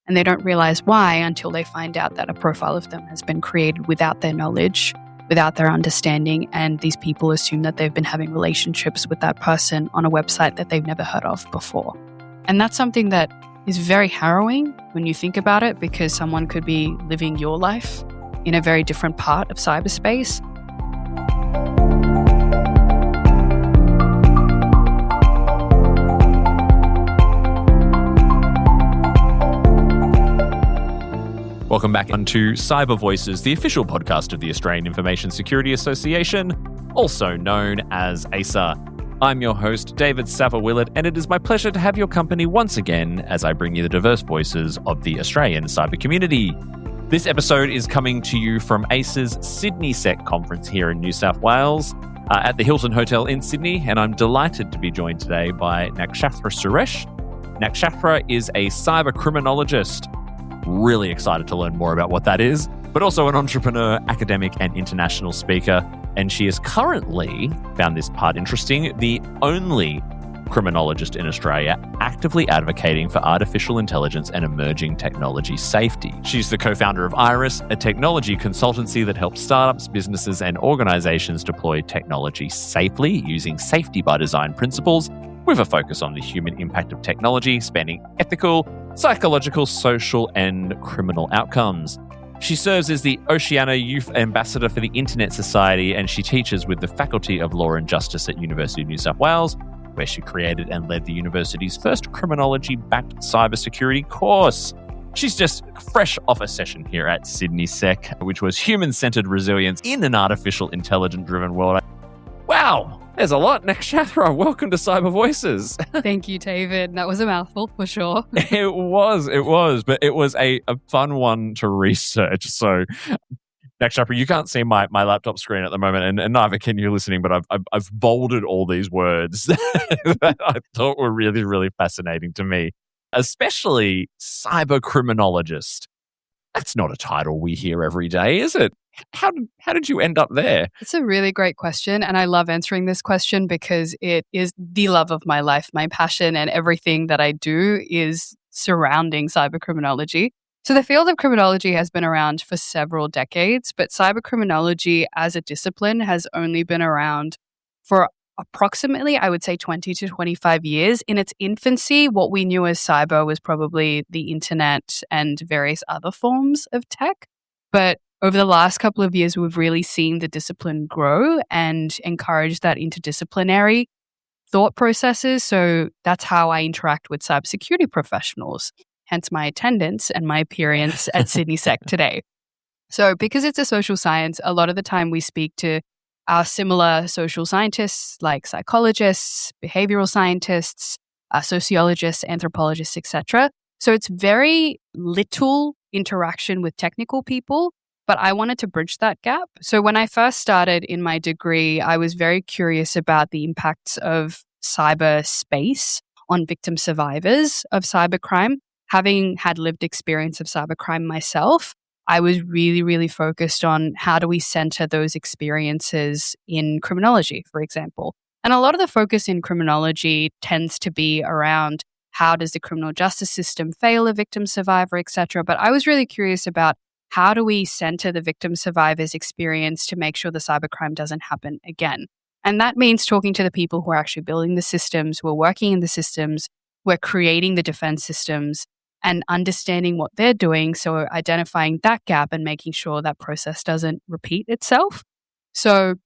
And they don't realize why until they find out that a profile of them has been created without their knowledge, without their understanding, and these people assume that they've been having relationships with that person on a website that they've never heard of before. And that's something that is very harrowing when you think about it, because someone could be living your life in a very different part of cyberspace. Welcome back onto Cyber Voices, the official podcast of the Australian Information Security Association, also known as AISA. I'm your host, David Savva-Willett, and it is my pleasure to have your company once again as I bring you the diverse voices of the Australian cyber community. This episode is coming to you from AISA's SydneySec conference here in New South Wales at the Hilton Hotel in Sydney, and I'm delighted to be joined today by Nakshathra Suresh. Nakshathra is a cyber criminologist. Really excited to learn more about what that is, but also an entrepreneur, academic, and international speaker. And she is currently, found this part interesting, the only criminologist in Australia actively advocating for artificial intelligence and emerging technology safety. She's the co-founder of eiris, a technology consultancy that helps startups, businesses, and organizations deploy technology safely using safety by design principles, with a focus on the human impact of technology, spanning ethical, psychological, social, and criminal outcomes. She serves as the Oceania Youth Ambassador for the Internet Society, and she teaches with the Faculty of Law and Justice at University of New South Wales, where she created and led the university's first criminology-backed cybersecurity course. She's just fresh off a session here at SydneySec, which was human-centered resilience in an artificial intelligence-driven world. Wow! There's a lot. Nakshathra, welcome to Cyber Voices. Thank you, David. That was a mouthful for sure. It was, but it was a fun one to research. So, Nakshathra, you can't see my laptop screen at the moment, and neither can you listening, but I've bolded all these words that I thought were really, really fascinating to me, especially cyber criminologist. That's not a title we hear every day, is it? How did you end up there? It's a really great question, and I love answering this question because it is the love of my life. My passion and everything that I do is surrounding cybercriminology. So the field of criminology has been around for several decades, but cybercriminology as a discipline has only been around for approximately, I would say, 20 to 25 years. In its infancy, what we knew as cyber was probably the internet and various other forms of tech. But over the last couple of years, we've really seen the discipline grow and encourage that interdisciplinary thought processes. So that's how I interact with cybersecurity professionals, hence my attendance and my appearance at SydneySec today. So because it's a social science, a lot of the time we speak to our similar social scientists like psychologists, behavioral scientists, sociologists, anthropologists, etc. So it's very little interaction with technical people. But I wanted to bridge that gap. So when I first started in my degree, I was very curious about the impacts of cyberspace on victim survivors of cybercrime. Having had lived experience of cybercrime myself, I was really, really focused on how do we center those experiences in criminology, for example. And a lot of the focus in criminology tends to be around how does the criminal justice system fail a victim survivor, etc. But I was really curious about how do we center the victim survivor's experience to make sure the cybercrime doesn't happen again? And that means talking to the people who are actually building the systems, who are working in the systems, who are creating the defense systems, and understanding what they're doing. So identifying that gap and making sure that process doesn't repeat itself. So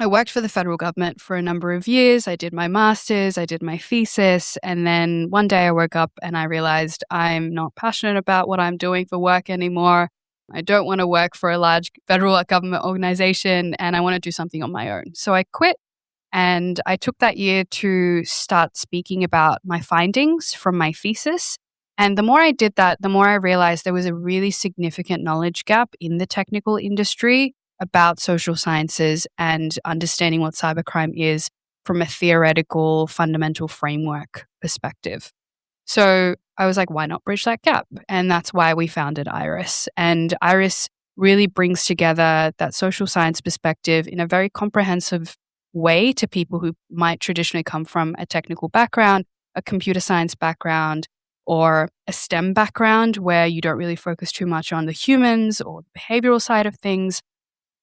I worked for the federal government for a number of years. I did my master's, I did my thesis, and then one day I woke up and I realized I'm not passionate about what I'm doing for work anymore. I don't want to work for a large federal government organization, and I want to do something on my own. So I quit, and I took that year to start speaking about my findings from my thesis. And the more I did that, the more I realized there was a really significant knowledge gap in the technical industry about social sciences and understanding what cybercrime is from a theoretical, fundamental framework perspective. So I was like, why not bridge that gap? And that's why we founded eiris. And eiris really brings together that social science perspective in a very comprehensive way to people who might traditionally come from a technical background, a computer science background, or a STEM background where you don't really focus too much on the humans or the behavioral side of things.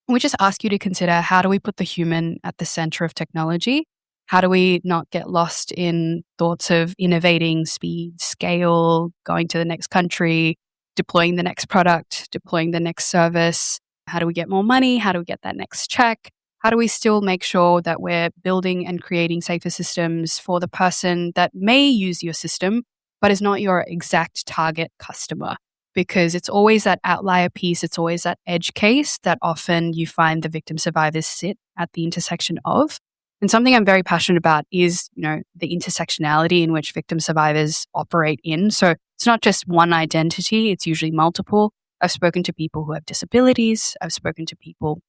We just ask you to consider, how do we put the human at the center of technology? How do we not get lost in thoughts of innovating, speed, scale, going to the next country, deploying the next product, deploying the next service? How do we get more money? How do we get that next check? How do we still make sure that we're building and creating safer systems for the person that may use your system, but is not your exact target customer? Because it's always that outlier piece, it's always that edge case that often you find the victim survivors sit at the intersection of. And something I'm very passionate about is, the intersectionality in which victim survivors operate in. So it's not just one identity, it's usually multiple. I've spoken to people who have disabilities. I've spoken to people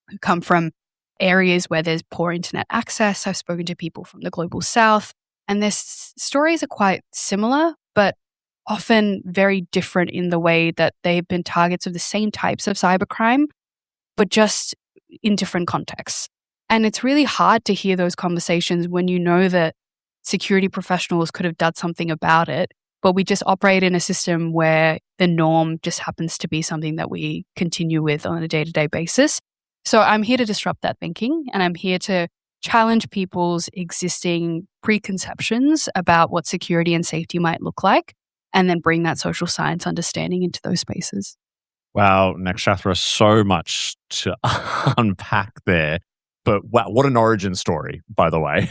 who come from areas where there's poor internet access. I've spoken to people from the global south. And their stories are quite similar, but often very different in the way that they've been targets of the same types of cybercrime, but just in different contexts. And it's really hard to hear those conversations when you know that security professionals could have done something about it, but we just operate in a system where the norm just happens to be something that we continue with on a day-to-day basis. So I'm here to disrupt that thinking, and I'm here to challenge people's existing preconceptions about what security and safety might look like, and then bring that social science understanding into those spaces. Wow, Nakshathra, so much to unpack there. But wow, what an origin story, by the way.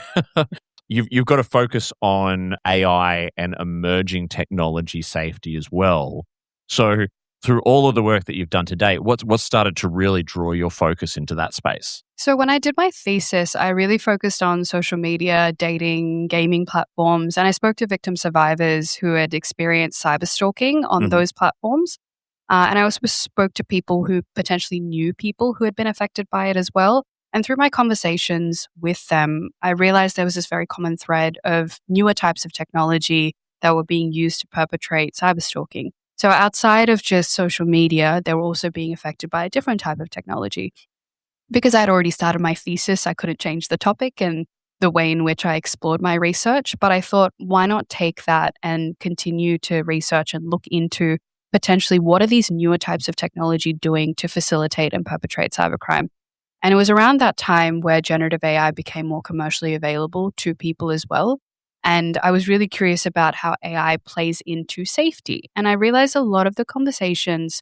You've got to focus on AI and emerging technology safety as well. So through all of the work that you've done to date, what's started to really draw your focus into that space? So when I did my thesis, I really focused on social media, dating, gaming platforms, and I spoke to victim survivors who had experienced cyberstalking on those platforms. And I also spoke to people who potentially knew people who had been affected by it as well. And through my conversations with them, I realized there was this very common thread of newer types of technology that were being used to perpetrate cyberstalking. So outside of just social media, they were also being affected by a different type of technology. Because I'd already started my thesis, I couldn't change the topic and the way in which I explored my research. But I thought, why not take that and continue to research and look into potentially what are these newer types of technology doing to facilitate and perpetrate cybercrime? And it was around that time where generative AI became more commercially available to people as well. And I was really curious about how AI plays into safety. And I realized a lot of the conversations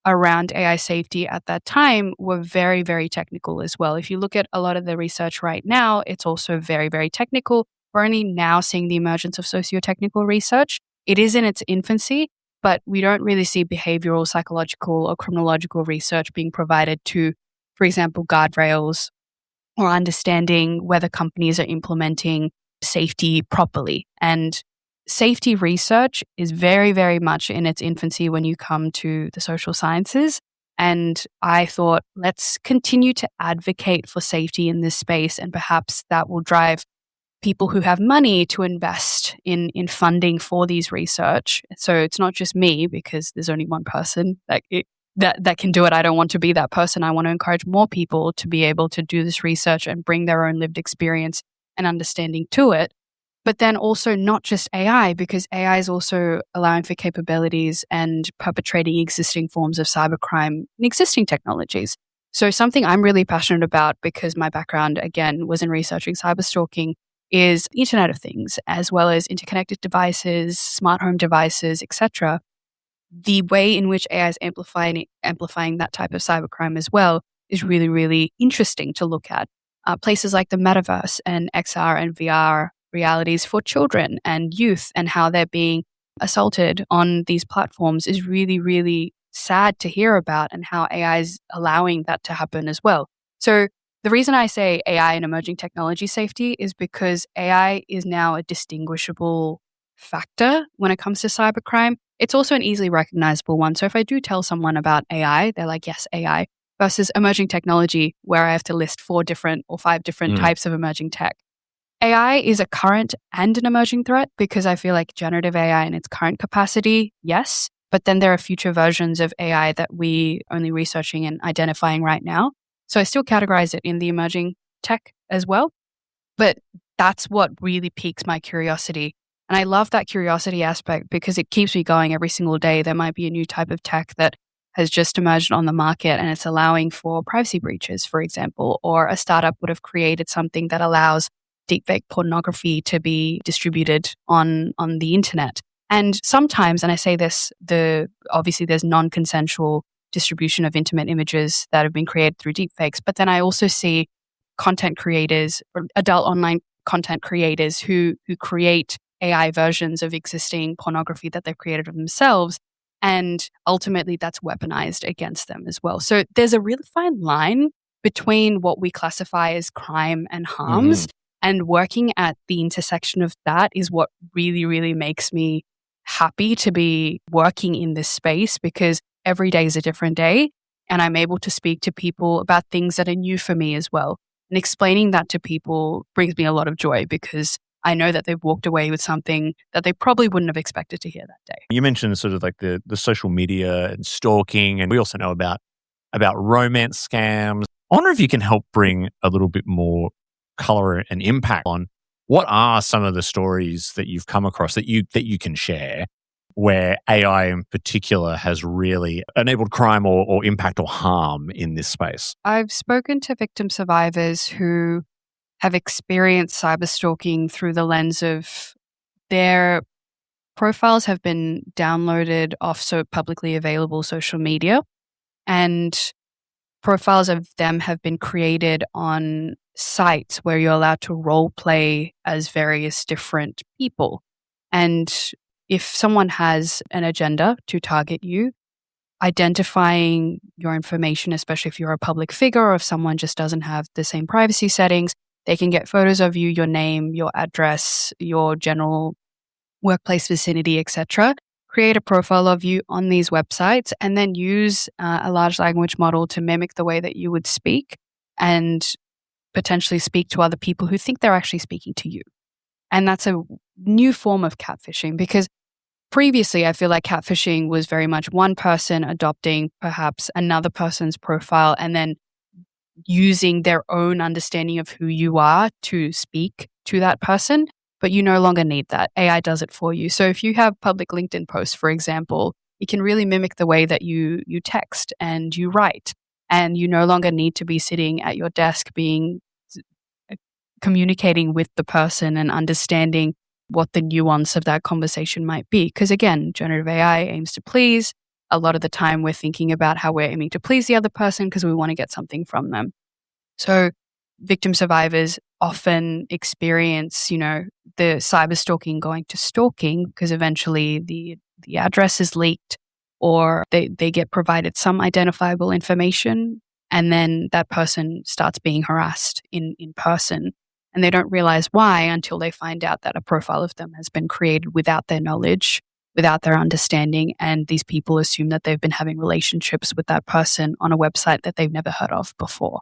around AI safety at that time were very, very technical as well. If you look at a lot of the research right now, it's also very, very technical. We're only now seeing the emergence of socio-technical research. It is in its infancy, but we don't really see behavioral, psychological, or criminological research being provided to, for example, guardrails or understanding whether companies are implementing safety properly. And safety research is very, very much in its infancy when you come to the social sciences. And I thought, let's continue to advocate for safety in this space. And perhaps that will drive people who have money to invest in funding for these research. So it's not just me, because there's only one person that can do it. I don't want to be that person. I want to encourage more people to be able to do this research and bring their own lived experience and understanding to it. But then also not just AI, because AI is also allowing for capabilities and perpetrating existing forms of cybercrime in existing technologies. So something I'm really passionate about, because my background, again, was in researching cyberstalking, is Internet of Things, as well as interconnected devices, smart home devices, etc. The way in which AI is amplifying that type of cybercrime as well is really, really interesting to look at. Places like the metaverse and XR and VR realities for children and youth, and how they're being assaulted on these platforms, is really, really sad to hear about, and how AI is allowing that to happen as well. So the reason I say AI and emerging technology safety is because AI is now a distinguishable factor when it comes to cybercrime. It's also an easily recognizable one. So if I do tell someone about AI, they're like, yes, AI, versus emerging technology, where I have to list 4 different or 5 different types of emerging tech. AI is a current and an emerging threat, because I feel like generative AI in its current capacity, yes, but then there are future versions of AI that we only researching and identifying right now. So I still categorize it in the emerging tech as well. But that's what really piques my curiosity, And I love that curiosity aspect because it keeps me going every single day. There might be a new type of tech that has just emerged on the market and it's allowing for privacy breaches, for example, or a startup would have created something that allows deepfake pornography to be distributed on the internet. And sometimes, and I say this, obviously there's non-consensual distribution of intimate images that have been created through deepfakes, but then I also see content creators, or adult online content creators who create AI versions of existing pornography that they've created of themselves. And ultimately, that's weaponized against them as well. So there's a really fine line between what we classify as crime and harms. And working at the intersection of that is what really, really makes me happy to be working in this space, because every day is a different day. And I'm able to speak to people about things that are new for me as well. And explaining that to people brings me a lot of joy because I know that they've walked away with something that they probably wouldn't have expected to hear that day. You mentioned sort of like the social media and stalking, and we also know about romance scams. I wonder if you can help bring a little bit more color and impact on what are some of the stories that you've come across that you can share where AI in particular has really enabled crime or impact or harm in this space. I've spoken to victim survivors who have experienced cyberstalking through the lens of their profiles have been downloaded off so publicly available social media, and profiles of them have been created on sites where you're allowed to role play as various different people. And if someone has an agenda to target you, identifying your information, especially if you're a public figure or if someone just doesn't have the same privacy settings, they can get photos of you, your name, your address, your general workplace vicinity, etc. Create a profile of you on these websites and then use a large language model to mimic the way that you would speak and potentially speak to other people who think they're actually speaking to you. And that's a new form of catfishing, because previously I feel like catfishing was very much one person adopting perhaps another person's profile and then using their own understanding of who you are to speak to that person. But you no longer need that. AI does it for you. So if you have public LinkedIn posts, for example, it can really mimic the way that you text and you write. And you no longer need to be sitting at your desk communicating with the person and understanding what the nuance of that conversation might be. Because again, generative AI aims to please. A lot of the time we're thinking about how we're aiming to please the other person because we want to get something from them. So victim survivors often experience, the cyber stalking going to stalking because eventually the address is leaked or they get provided some identifiable information, and then that person starts being harassed in person. And they don't realize why until they find out that a profile of them has been created without their knowledge, without their understanding. And these people assume that they've been having relationships with that person on a website that they've never heard of before.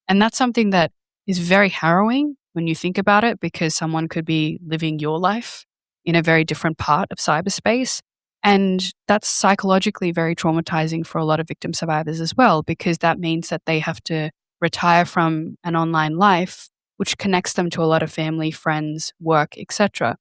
And that's something that is very harrowing when you think about it, because someone could be living your life in a very different part of cyberspace. And that's psychologically very traumatizing for a lot of victim survivors as well, because that means that they have to retire from an online life, which connects them to a lot of family, friends, work, etc.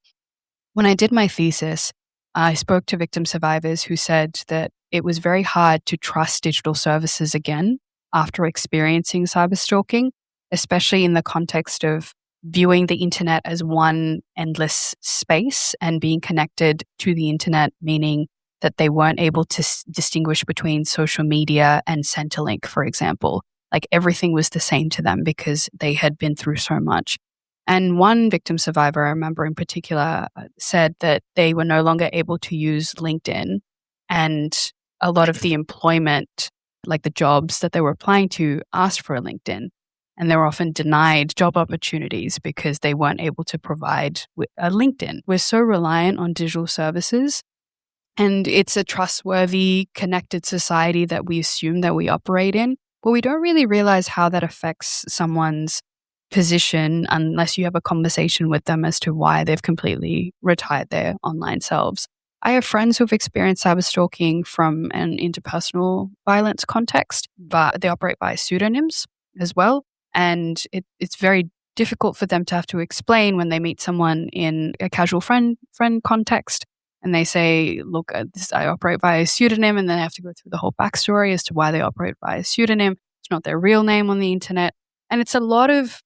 When I did my thesis, I spoke to victim survivors who said that it was very hard to trust digital services again after experiencing cyberstalking, especially in the context of viewing the internet as one endless space and being connected to the internet, meaning that they weren't able to distinguish between social media and Centrelink, for example. Like everything was the same to them because they had been through so much. And one victim survivor, I remember in particular, said that they were no longer able to use LinkedIn, and a lot of the employment, like the jobs that they were applying to, asked for a LinkedIn. And they were often denied job opportunities because they weren't able to provide a LinkedIn. We're so reliant on digital services, and it's a trustworthy, connected society that we assume that we operate in, but we don't really realize how that affects someone's position unless you have a conversation with them as to why they've completely retired their online selves. I have friends who've experienced cyberstalking from an interpersonal violence context, but they operate by pseudonyms as well. And it's very difficult for them to have to explain when they meet someone in a casual friend context and they say, look, I operate via a pseudonym, and then they have to go through the whole backstory as to why they operate via a pseudonym. It's not their real name on the internet. And it's a lot of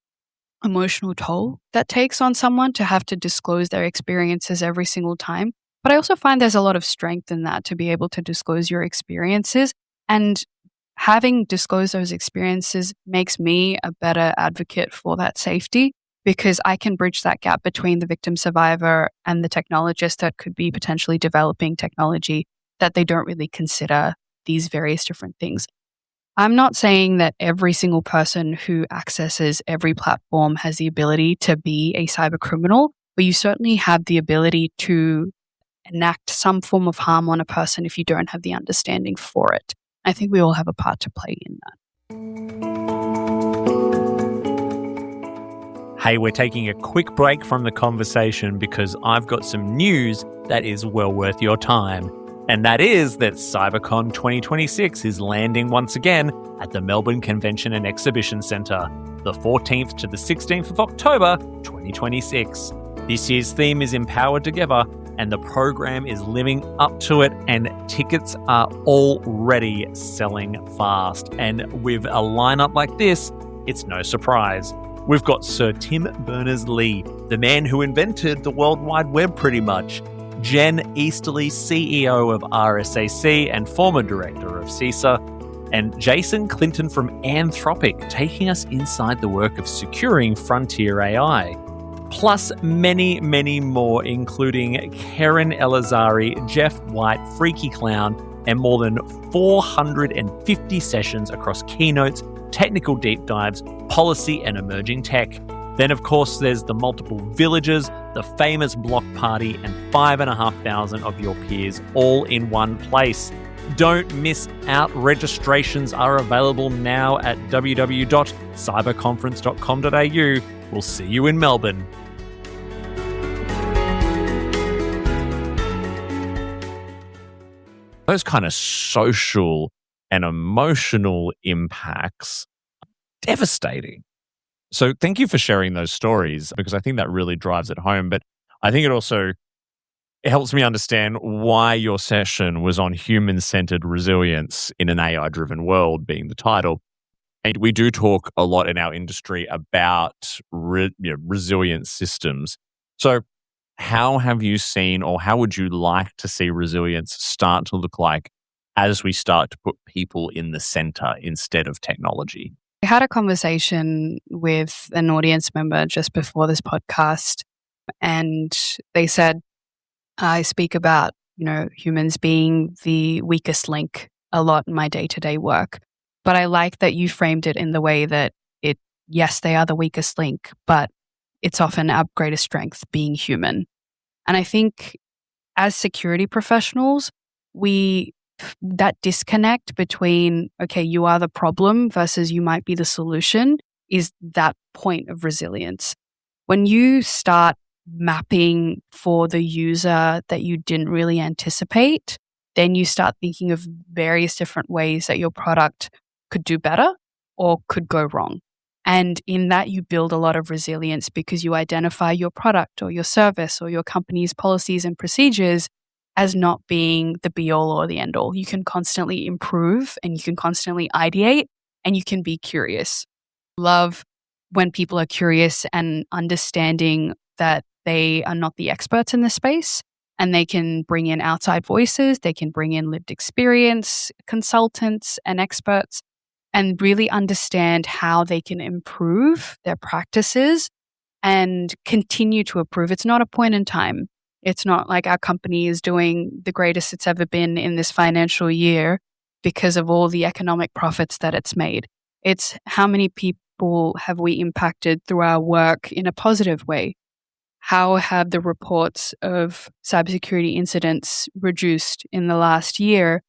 emotional toll that takes on someone to have to disclose their experiences every single time. But I also find there's a lot of strength in that, to be able to disclose your experiences. And having disclosed those experiences makes me a better advocate for that safety, because I can bridge that gap between the victim survivor and the technologist that could be potentially developing technology that they don't really consider these various different things. I'm not saying that every single person who accesses every platform has the ability to be a cyber criminal, but you certainly have the ability to enact some form of harm on a person if you don't have the understanding for it. I think we all have a part to play in that. Hey, we're taking a quick break from the conversation because I've got some news that is well worth your time. And that is that CyberCon 2026 is landing once again at the Melbourne Convention and Exhibition Centre, the 14th to the 16th of October 2026. This year's theme is Empowered Together, and the program is living up to it, and tickets are already selling fast. And with a lineup like this, it's no surprise. We've got Sir Tim Berners-Lee, the man who invented the World Wide Web pretty much, Jen Easterly, CEO of RSAC and former director of CISA, and Jason Clinton from Anthropic, taking us inside the work of securing frontier AI. Plus many, many more, including Karen Elazari, Jeff White, Freaky Clown, and more than 450 sessions across keynotes, technical deep dives, policy, and emerging tech. Then, of course, there's the multiple villages, the famous block party, and 5,500 of your peers all in one place. Don't miss out. Registrations are available now at www.cyberconference.com.au. We'll see you in Melbourne. Those kind of social and emotional impacts are devastating. So thank you for sharing those stories, because I think that really drives it home. But I think it helps me understand why your session was on human-centered resilience in an AI-driven world, being the title. And we do talk a lot in our industry about resilient systems. So how have you seen, or how would you like to see resilience start to look like as we start to put people in the center instead of technology? I had a conversation with an audience member just before this podcast, and they said, I speak about, humans being the weakest link a lot in my day-to-day work. But I like that you framed it in the way that yes, they are the weakest link, but it's often our greatest strength, being human. And I think as security professionals, that disconnect between, okay, you are the problem versus you might be the solution, is that point of resilience. When you start mapping for the user that you didn't really anticipate, then you start thinking of various different ways that your product could do better or could go wrong. And in that, you build a lot of resilience because you identify your product or your service or your company's policies and procedures as not being the be-all or the end-all. You can constantly improve, and you can constantly ideate, and you can be curious. Love when people are curious and understanding that they are not the experts in the space, and they can bring in outside voices, they can bring in lived experience, consultants and experts, and really understand how they can improve their practices and continue to improve. It's not a point in time. It's not like our company is doing the greatest it's ever been in this financial year because of all the economic profits that it's made. It's how many people have we impacted through our work in a positive way? How have the reports of cybersecurity incidents reduced in the last year?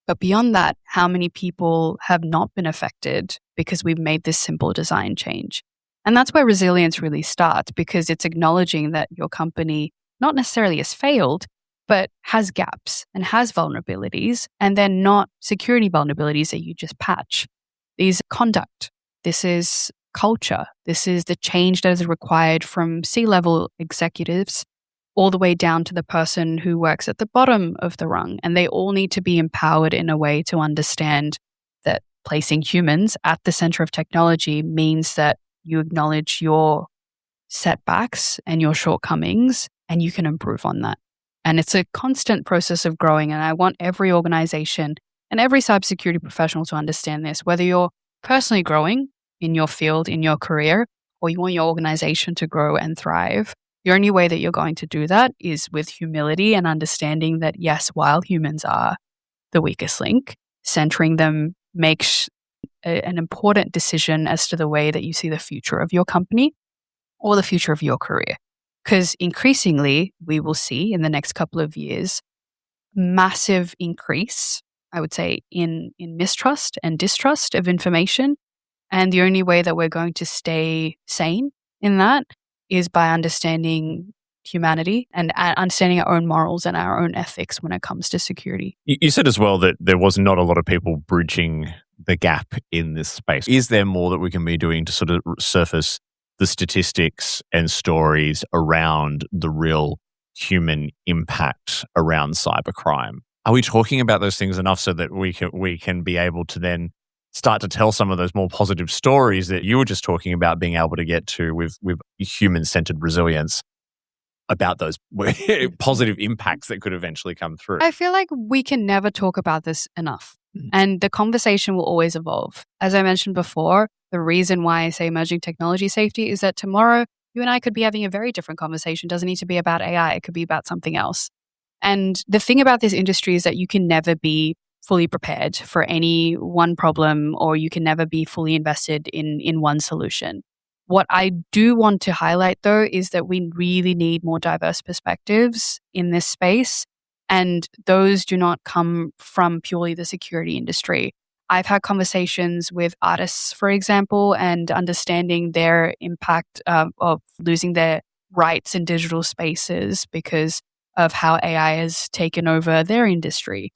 But beyond that, how many people have not been affected because we've made this simple design change? And that's where resilience really starts, because it's acknowledging that your company not necessarily has failed, but has gaps and has vulnerabilities, and they're not security vulnerabilities that you just patch. These conduct. This is culture. This is the change that is required from C-level executives all the way down to the person who works at the bottom of the rung. And they all need to be empowered in a way to understand that placing humans at the center of technology means that you acknowledge your setbacks and your shortcomings, and you can improve on that. And it's a constant process of growing. And I want every organization and every cybersecurity professional to understand this, whether you're personally growing in your field, in your career, or you want your organization to grow and thrive. The only way that you're going to do that is with humility and understanding that, yes, while humans are the weakest link, centering them makes an important decision as to the way that you see the future of your company or the future of your career. Because increasingly, we will see in the next couple of years, massive increase, I would say, in mistrust and distrust of information. And the only way that we're going to stay sane in that is by understanding humanity and understanding our own morals and our own ethics when it comes to security. You said as well that there was not a lot of people bridging the gap in this space. Is there more that we can be doing to sort of surface the statistics and stories around the real human impact around cybercrime? Are we talking about those things enough so that we can be able to then start to tell some of those more positive stories that you were just talking about being able to get to with human-centered resilience about those positive impacts that could eventually come through? I feel like we can never talk about this enough. And the conversation will always evolve. As I mentioned before, the reason why I say emerging technology safety is that tomorrow you and I could be having a very different conversation. It doesn't need to be about AI. It could be about something else. And the thing about this industry is that you can never be fully prepared for any one problem, or you can never be fully invested in one solution. What I do want to highlight, though, is that we really need more diverse perspectives in this space. And those do not come from purely the security industry. I've had conversations with artists, for example, and understanding their impact of losing their rights in digital spaces because of how AI has taken over their industry.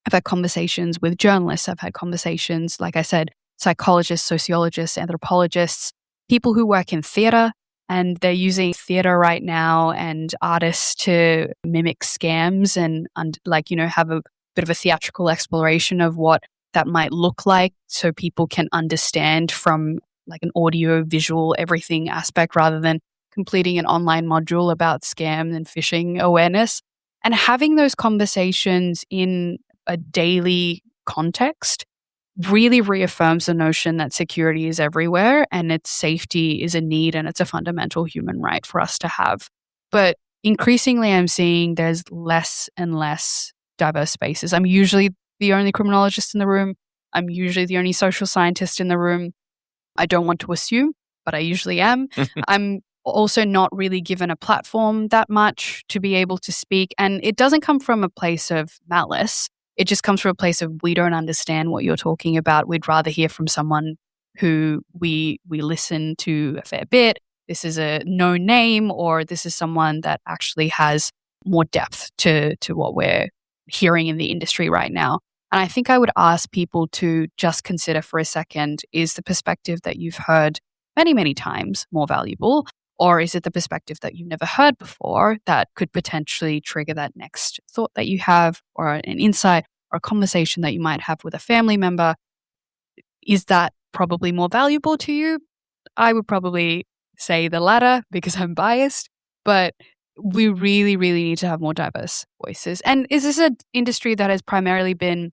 I've had conversations with journalists. I've had conversations, like I said, psychologists, sociologists, anthropologists, people who work in theater, and they're using theater right now and artists to mimic scams and have a bit of a theatrical exploration of what that might look like so people can understand from like an audio, visual, everything aspect rather than completing an online module about scam and phishing awareness. And having those conversations in a daily context really reaffirms the notion that security is everywhere and its safety is a need and it's a fundamental human right for us to have. But increasingly, I'm seeing there's less and less diverse spaces. I'm usually the only criminologist in the room. I'm usually the only social scientist in the room. I don't want to assume, but I usually am. I'm also not really given a platform that much to be able to speak. And it doesn't come from a place of malice. It just comes from a place of we don't understand what you're talking about. We'd rather hear from someone who we listen to a fair bit. This is a known name, or this is someone that actually has more depth to what we're hearing in the industry right now. And I think I would ask people to just consider for a second, is the perspective that you've heard many, many times more valuable? Or is it the perspective that you've never heard before that could potentially trigger that next thought that you have, or an insight, or a conversation that you might have with a family member? Is that probably more valuable to you? I would probably say the latter because I'm biased, but we really, really need to have more diverse voices. And is this an industry that has primarily been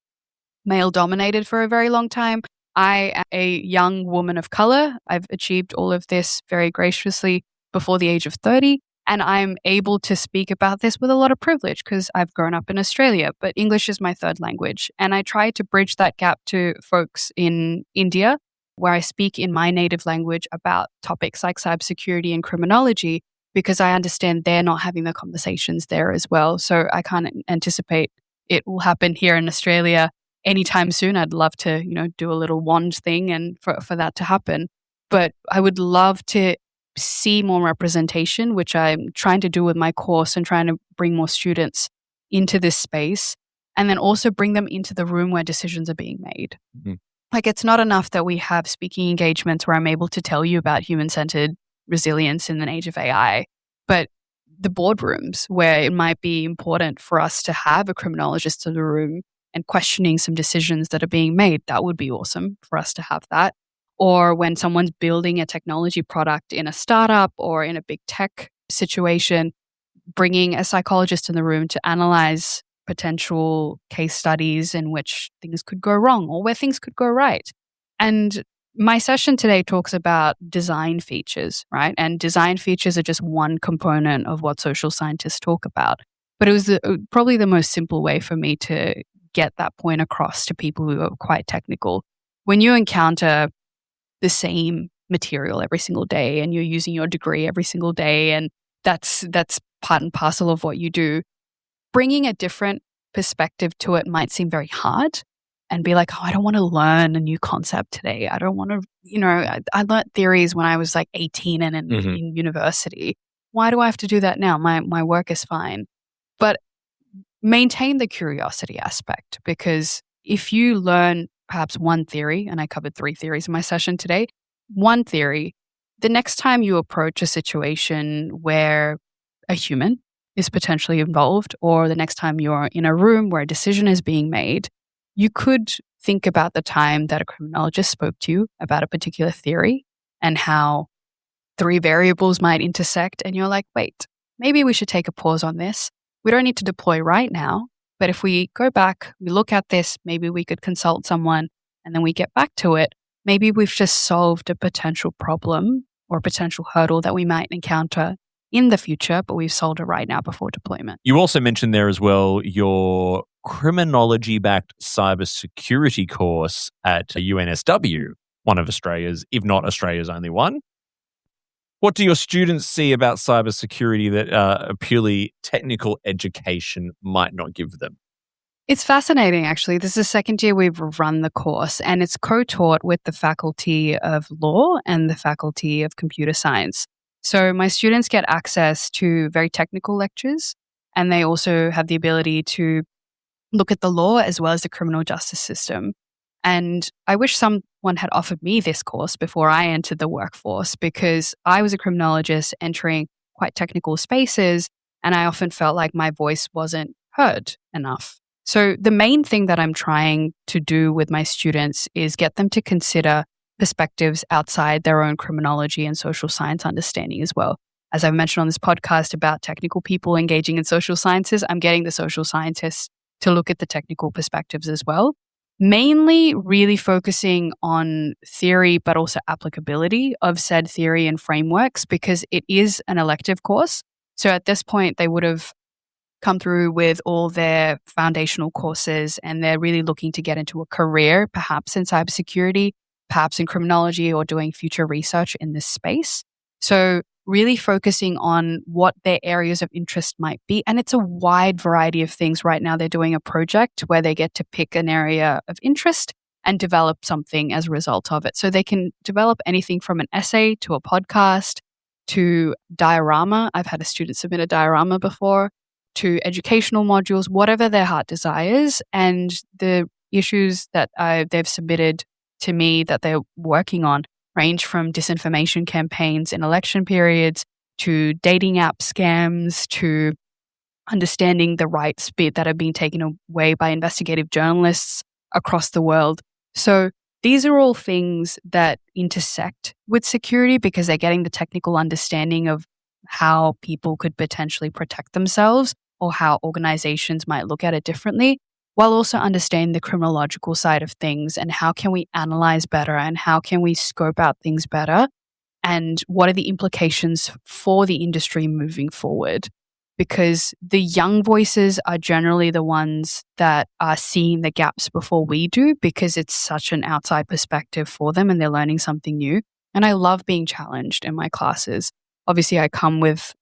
male dominated for a very long time? I am a young woman of color. I've achieved all of this very graciously before the age of 30. And I'm able to speak about this with a lot of privilege because I've grown up in Australia, but English is my third language. And I try to bridge that gap to folks in India, where I speak in my native language about topics like cybersecurity and criminology, because I understand they're not having the conversations there as well. So I can't anticipate it will happen here in Australia anytime soon. I'd love to, do a little wand thing and for that to happen. But I would love to see more representation, which I'm trying to do with my course and trying to bring more students into this space, and then also bring them into the room where decisions are being made. Mm-hmm. Like, it's not enough that we have speaking engagements where I'm able to tell you about human-centered resilience in an age of AI, but the boardrooms where it might be important for us to have a criminologist in the room and questioning some decisions that are being made, that would be awesome for us to have that. Or when someone's building a technology product in a startup or in a big tech situation, bringing a psychologist in the room to analyze potential case studies in which things could go wrong or where things could go right. And my session today talks about design features, right? And design features are just one component of what social scientists talk about. But it was probably the most simple way for me to get that point across to people who are quite technical. When you encounter the same material every single day and you're using your degree every single day, and that's part and parcel of what you do, bringing a different perspective to it might seem very hard and be like, oh, I don't want to learn a new concept today. I don't want to, I learned theories when I was like 18 and in university. Why do I have to do that now? My work is fine. But maintain the curiosity aspect, because if you learn perhaps one theory, and I covered 3 theories in my session today, one theory, the next time you approach a situation where a human is potentially involved, or the next time you're in a room where a decision is being made, you could think about the time that a criminologist spoke to you about a particular theory and how 3 variables might intersect. And you're like, wait, maybe we should take a pause on this. We don't need to deploy right now, but if we go back, we look at this, maybe we could consult someone, and then we get back to it. Maybe we've just solved a potential problem or a potential hurdle that we might encounter in the future, but we've solved it right now before deployment. You also mentioned there as well your criminology-backed cybersecurity course at UNSW, one of Australia's, if not Australia's only one. What do your students see about cybersecurity that a purely technical education might not give them? It's fascinating, actually. This is the second year we've run the course, and it's co-taught with the Faculty of Law and the Faculty of Computer Science. So my students get access to very technical lectures, and they also have the ability to look at the law as well as the criminal justice system. And I wish someone had offered me this course before I entered the workforce, because I was a criminologist entering quite technical spaces, and I often felt like my voice wasn't heard enough. So the main thing that I'm trying to do with my students is get them to consider perspectives outside their own criminology and social science understanding as well. As I've mentioned on this podcast about technical people engaging in social sciences, I'm getting the social scientists to look at the technical perspectives as well. Mainly really focusing on theory, but also applicability of said theory and frameworks, because it is an elective course. So at this point, they would have come through with all their foundational courses, and they're really looking to get into a career, perhaps in cybersecurity, perhaps in criminology, or doing future research in this space. So really focusing on what their areas of interest might be. And it's a wide variety of things. Right now, they're doing a project where they get to pick an area of interest and develop something as a result of it. So they can develop anything from an essay to a podcast to diorama. I've had a student submit a diorama before, to educational modules, whatever their heart desires. And the issues that they've submitted to me that they're working on range from disinformation campaigns in election periods to dating app scams to understanding the rights that are being taken away by investigative journalists across the world. So these are all things that intersect with security, because they're getting the technical understanding of how people could potentially protect themselves or how organizations might look at it differently, while also understanding the criminological side of things and how can we analyze better and how can we scope out things better and what are the implications for the industry moving forward. Because the young voices are generally the ones that are seeing the gaps before we do, because it's such an outside perspective for them and they're learning something new. And I love being challenged in my classes. Obviously, I come with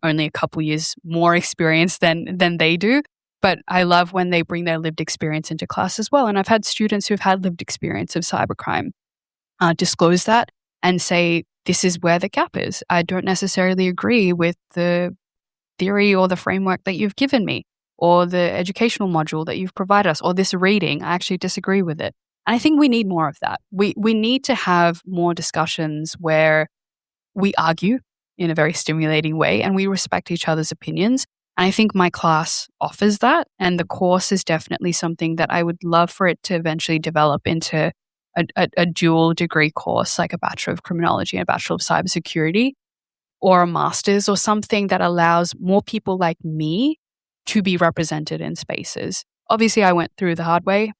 only a couple years more experience than they do. But I love when they bring their lived experience into class as well. And I've had students who've had lived experience of cybercrime disclose that and say, this is where the gap is. I don't necessarily agree with the theory or the framework that you've given me, or the educational module that you've provided us, or this reading. I actually disagree with it. And I think we need more of that. We need to have more discussions where we argue in a very stimulating way and we respect each other's opinions. And I think my class offers that. And the course is definitely something that I would love for it to eventually develop into a dual degree course, like a Bachelor of Criminology and a Bachelor of Cybersecurity, or a master's, or something that allows more people like me to be represented in spaces. Obviously, I went through the hard way.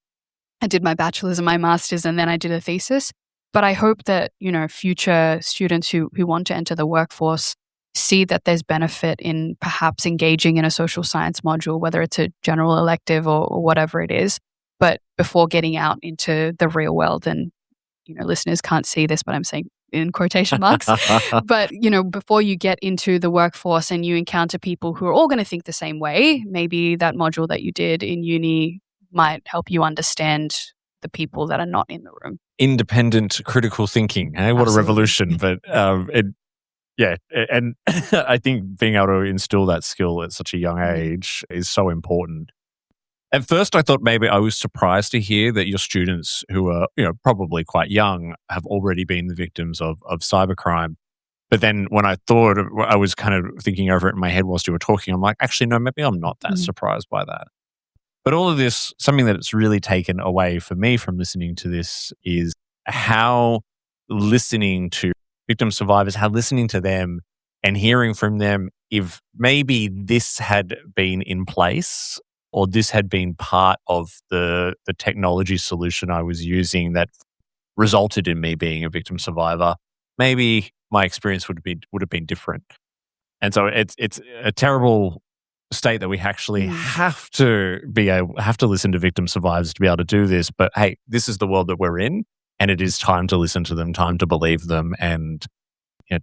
I did my bachelor's and my master's, and then I did a thesis. But I hope that, future students who want to enter the workforce see that there's benefit in perhaps engaging in a social science module, whether it's a general elective or whatever it is. But before getting out into the real world, and, listeners can't see this, but I'm saying in quotation marks. But, before you get into the workforce and you encounter people who are all going to think the same way, maybe that module that you did in uni might help you understand the people that are not in the room. Independent critical thinking. What Absolutely. A revolution. But and I think being able to instill that skill at such a young age is so important. At first, I thought maybe I was surprised to hear that your students, who are probably quite young, have already been the victims of cybercrime. But then when I was kind of thinking over it in my head whilst you were talking, I'm like, actually, no, maybe I'm not that surprised by that. But all of this, something that's really taken away for me from listening to this is how listening to victim survivors, how listening to them and hearing from them, if maybe this had been in place or this had been part of the technology solution I was using that resulted in me being a victim survivor, maybe my experience would have been different. And so it's a terrible state that we actually have to listen to victim survivors to be able to do this. But hey, this is the world that we're in, and it is time to listen to them, time to believe them, and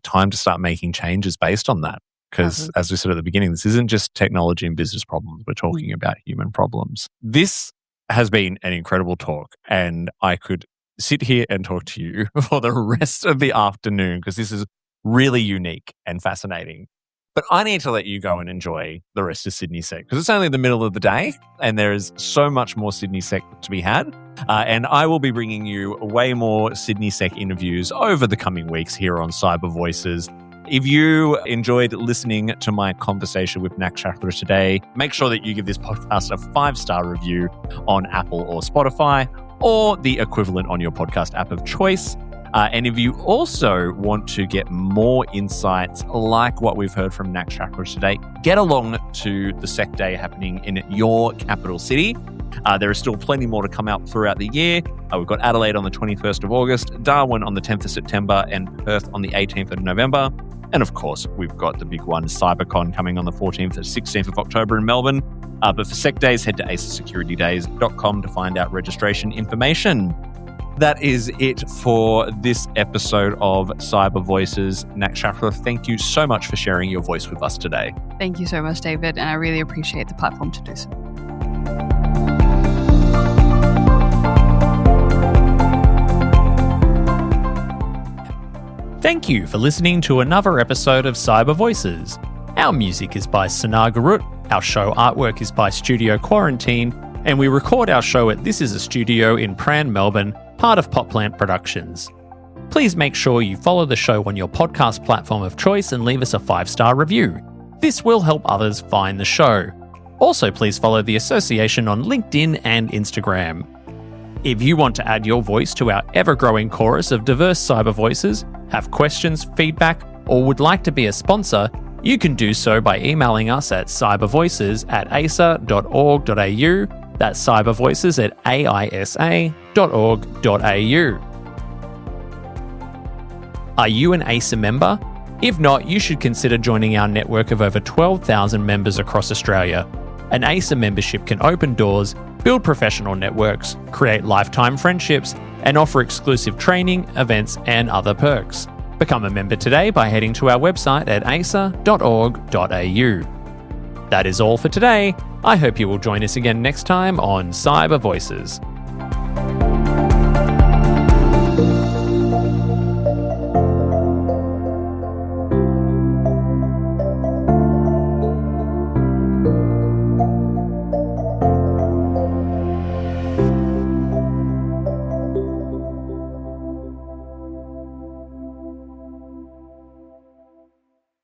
time to start making changes based on that. Because as we said at the beginning, this isn't just technology and business problems. We're talking about human problems. This has been an incredible talk, and I could sit here and talk to you for the rest of the afternoon because this is really unique and fascinating. But I need to let you go and enjoy the rest of SydneySec because it's only the middle of the day and there is so much more SydneySec to be had. And I will be bringing you way more SydneySec interviews over the coming weeks here on Cyber Voices. If you enjoyed listening to my conversation with Nakshathra today, make sure that you give this podcast a 5-star review on Apple or Spotify or the equivalent on your podcast app of choice. And if you also want to get more insights like what we've heard from Nakshathra today, get along to the Sec Day happening in your capital city. There is still plenty more to come out throughout the year. We've got Adelaide on the 21st of August, Darwin on the 10th of September, and Perth on the 18th of November. And of course, we've got the big one, CyberCon, coming on the 14th and 16th of October in Melbourne. But for Sec Days, head to aisasecuritydays.com to find out registration information. That is it for this episode of Cyber Voices. Nakshathra, thank you so much for sharing your voice with us today. Thank you so much, David, and I really appreciate the platform to do so. Thank you for listening to another episode of Cyber Voices. Our music is by Sanar Garut, our show artwork is by Studio Quarantine, and we record our show at This Is a Studio in Pran, Melbourne, part of Popplant Productions. Please make sure you follow the show on your podcast platform of choice and leave us a 5-star review. This will help others find the show. Also, please follow the association on LinkedIn and Instagram. If you want to add your voice to our ever-growing chorus of diverse cyber voices, have questions, feedback, or would like to be a sponsor, you can do so by emailing us at cybervoices@aisa.org.au. That's cybervoices@aisa.org.au. Are you an AISA member? If not, you should consider joining our network of over 12,000 members across Australia. An AISA membership can open doors, build professional networks, create lifetime friendships, and offer exclusive training, events, and other perks. Become a member today by heading to our website at aisa.org.au. That is all for today. I hope you will join us again next time on Cyber Voices.